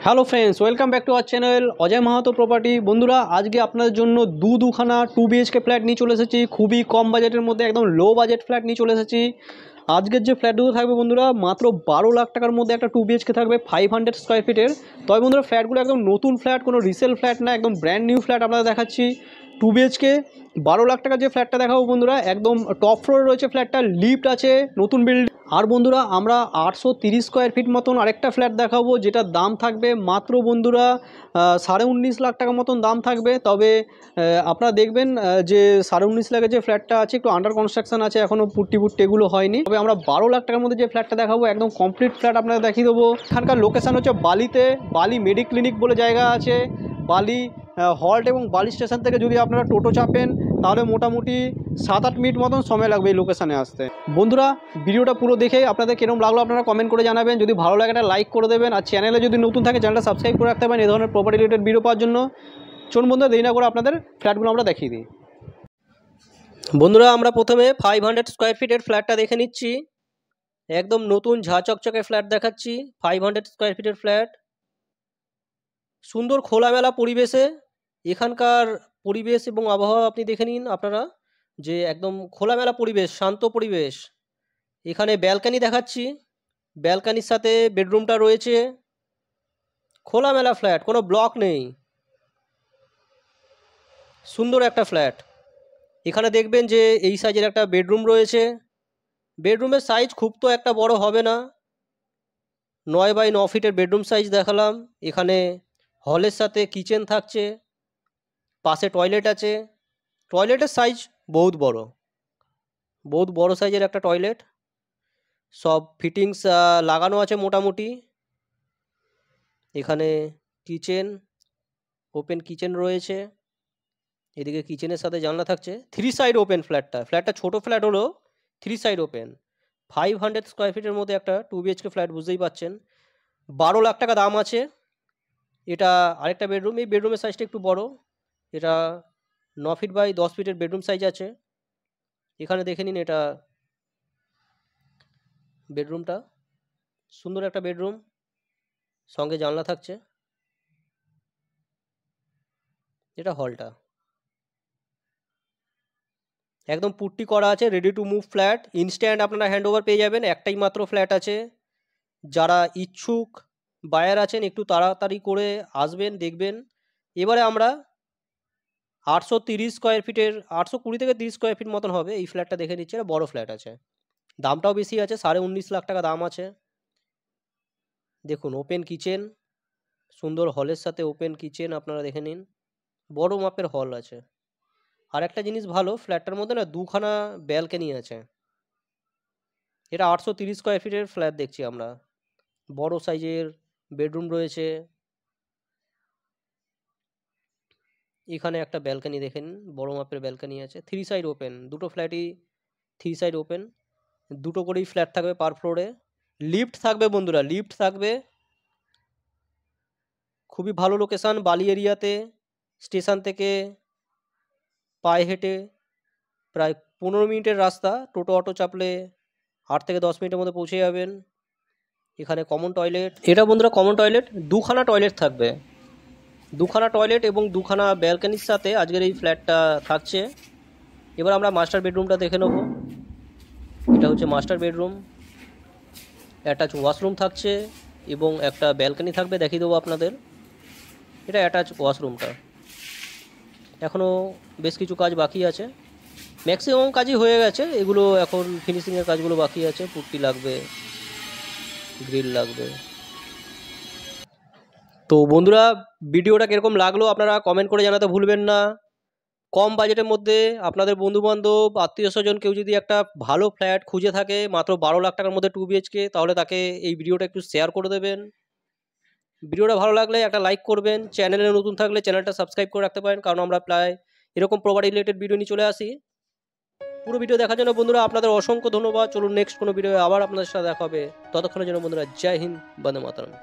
Hello friends, welcome back to our channel Ajay Mahato property. বন্ধুরা, আজকে আপনাদের জন্য দুখানা 2 BHK ফ্ল্যাট নিয়ে চলে এসেছি। খুবই কম বাজেটের মধ্যে, একদম লো বাজেট ফ্ল্যাট নিয়ে চলে এসেছি। আজকের যে ফ্ল্যাটগুলো থাকবে বন্ধুরা, মাত্র 12 লাখ টাকার মধ্যে একটা 2 BHK থাকবে 500 স্কোয়ার ফিটের। তবে বন্ধুরা, ফ্ল্যাটগুলো একদম নতুন ফ্ল্যাট, কোনো রিসেল ফ্ল্যাট না, একদম ব্র্যান্ড নিউ ফ্ল্যাট আপনারা দেখাচ্ছি। 2 BHK 12 লাখ টাকার যে ফ্ল্যাটটা দেখাবো বন্ধুরা, একদম টপ ফ্লোরে রয়েছে ফ্ল্যাটটা, লিফট আছে, নতুন বিল্ডিং। আর বন্ধুরা, আমরা 830 স্কোয়ার ফিট মতন আরেকটা ফ্ল্যাট দেখাবো, যেটার দাম থাকবে মাত্র বন্ধুরা 19.5 লাখ টাকার মতন দাম থাকবে। তবে আপনারা দেখবেন যে 19.5 লাখের যে ফ্ল্যাটটা আছে একটু আন্ডার কনস্ট্রাকশন আছে, এখনও পুট্টি এগুলো হয়নি। তবে আমরা 12 লাখ টাকার মধ্যে যে ফ্ল্যাটটা দেখাবো একদম কমপ্লিট ফ্ল্যাট আপনারা দেখিয়ে দেবো। এখানকার লোকেশান হচ্ছে বালিতে, বালি মেডিক্লিনিক বলে জায়গা আছে। বালি হল্ট এবং বালি স্টেশন থেকে যদি আপনারা টোটো চাপেন তাহলে মোটামুটি 7-8 মিনিট মতন সময় লাগবে এই লোকেশানে আসতে। বন্ধুরা, ভিডিওটা পুরো দেখে আপনাদের কিরকম লাগলো আপনারা কমেন্ট করে জানাবেন। যদি ভালো লাগে একটা লাইক করে দেবেন, আর চ্যানেলে যদি নতুন থাকে চ্যানেলটা সাবস্ক্রাইব করে রাখতে পারেন এই ধরনের প্রপার্টি রিলেটেড ভিডিও পাওয়ার জন্য। চলুন বন্ধুরা, দেরি না করে আপনাদের ফ্ল্যাটগুলো আমরা দেখিয়ে দিই। বন্ধুরা, আমরা প্রথমে 500 স্কোয়ার ফিটের ফ্ল্যাটটা দেখে নিচ্ছি। একদম নতুন ঝা চকচকে ফ্ল্যাট দেখাচ্ছি। 500 স্কোয়ার ফিটের ফ্ল্যাট, সুন্দর খোলামেলা পরিবেশে। এখানকার পরিবেশ এবং আবহাওয়া আপনি দেখে নিন আপনারা, যে একদম খোলামেলা পরিবেশ, শান্ত পরিবেশ। এখানে ব্যালকানি দেখাচ্ছি, ব্যালকানির সাথে বেডরুমটা রয়েছে। খোলামেলা ফ্ল্যাট, কোনো ব্লক নেই, সুন্দর একটা ফ্ল্যাট। এখানে দেখবেন যে এই সাইজের একটা বেডরুম রয়েছে। বেডরুমের সাইজ খুব তো একটা বড় হবে না, 9x9 ফিটের বেডরুম সাইজ দেখালাম। এখানে হলের সাথে কিচেন থাকছে, পাশে টয়লেট আছে। টয়লেটের সাইজ বহুত বড় সাইজের একটা টয়লেট। সব ফিটিংস লাগানো আছে মোটামুটি। এখানে কিচেন, ওপেন কিচেন রয়েছে। এদিকে কিচেনের সাথে জানলা থাকছে। 3 সাইড ওপেন ফ্ল্যাটটা ছোট ফ্ল্যাট হলো, 3 সাইড ওপেন। 500 স্কোয়ার ফিটের মধ্যে একটা 2 BHK ফ্ল্যাট, বুঝতেই পাচ্ছেন। 12 লাখ টাকা দাম আছে। এটা আরেকটা বেডরুম, এই বেডরুমের সাইজটা একটু বড়। এটা 9 ফিট বাই 10 ফিটের বেডরুম সাইজ আছে। এখানে দেখে নিন, এটা বেডরুমটা, সুন্দর একটা বেডরুম, সঙ্গে জানলা থাকছে। এটা হলটা, একদম পুট্টি করা আছে, ready to move flat. Instant আপনারা হ্যান্ড ওভার পেয়ে যাবেন। একটাই মাত্র ফ্ল্যাট আছে। যারা ইচ্ছুক বায়ার আছেন একটু তাড়াতাড়ি করে আসবেন, দেখবেন। এবারে আমরা 830 স্কোয়ার ফিটের, 820 থেকে 30 স্কোয়ার ফিট মতন হবে এই ফ্ল্যাটটা দেখে নিচ্ছে। এটা বড় ফ্ল্যাট আছে, দামটাও বেশি আছে, 19.5 লাখ টাকা দাম আছে। দেখুন, ওপেন কিচেন, সুন্দর হলের সাথে ওপেন কিচেন আপনারা দেখে নিন। বড় মাপের হল আছে। আর একটা জিনিস ভালো, ফ্ল্যাটটার মধ্যে না 2খানা ব্যালকনি আছে। এটা 830 স্কোয়ার ফিটের ফ্ল্যাট দেখছি আমরা। বড় সাইজের বেডরুম রয়েছে। এখানে একটা ব্যালকনি দেখেন, বড় মাপের ব্যালকনি আছে। 3 সাইড ওপেন, দুটো ফ্ল্যাটই 3 সাইড ওপেন। দুটো করেই ফ্ল্যাট থাকবে পার ফ্লোরে। লিফট থাকবে বন্ধুরা, লিফট থাকবে। খুবই ভালো লোকেশান, বালি এরিয়াতে। স্টেশন থেকে পায়ে হেঁটে প্রায় 15 মিনিটের রাস্তা, টোটো অটো চাপলে 8 থেকে 10 মিনিটের মধ্যে পৌঁছে যাবেন। এখানে কমন টয়লেট, এটা বন্ধুরা কমন টয়লেট, 2খানা টয়লেট থাকবে। 2খানা টয়লেট এবং 2খানা ব্যালকানির সাথে আজকের এই ফ্ল্যাটটা থাকছে। এবার আমরা মাস্টার বেডরুমটা দেখে নেব। এটা হচ্ছে মাস্টার বেডরুম। অ্যাটাচ ওয়াশরুম থাকছে এবং একটা ব্যালকানি থাকবে, দেখিয়ে দেবো আপনাদের। এটা অ্যাটাচ ওয়াশরুমটা। এখনও বেশ কিছু কাজ বাকি আছে, ম্যাক্সিমাম কাজই হয়ে গেছে। এগুলো এখন ফিনিশিংয়ের কাজগুলো বাকি আছে, পুট্টি লাগবে, গ্রিল লাগবে। তো বন্ধুরা, ভিডিওটা কীরকম লাগলো আপনারা কমেন্ট করে জানাতে ভুলবেন না। কম বাজেটের মধ্যে আপনাদের বন্ধুবান্ধব, আত্মীয় স্বজন কেউ যদি একটা ভালো ফ্ল্যাট খুঁজে থাকে মাত্র 12 লাখ টাকার মধ্যে 2 BHK, তাহলে তাকে এই ভিডিওটা একটু শেয়ার করে দেবেন। ভিডিওটা ভালো লাগলে একটা লাইক করবেন। চ্যানেলে নতুন থাকলে চ্যানেলটা সাবস্ক্রাইব করে রাখতে পারেন, কারণ আমরা প্রায় এরকম প্রপার্টি রিলেটেড ভিডিও নিয়ে চলে আসি। পুরো ভিডিও দেখার জন্য বন্ধুরা আপনাদের অসংখ্য ধন্যবাদ। চলুন নেক্সট কোনো ভিডিও আবার আপনাদের সাথে দেখা হবে। ততক্ষণের জন্য বন্ধুরা জয় হিন্দ, বন্দে মাতরম।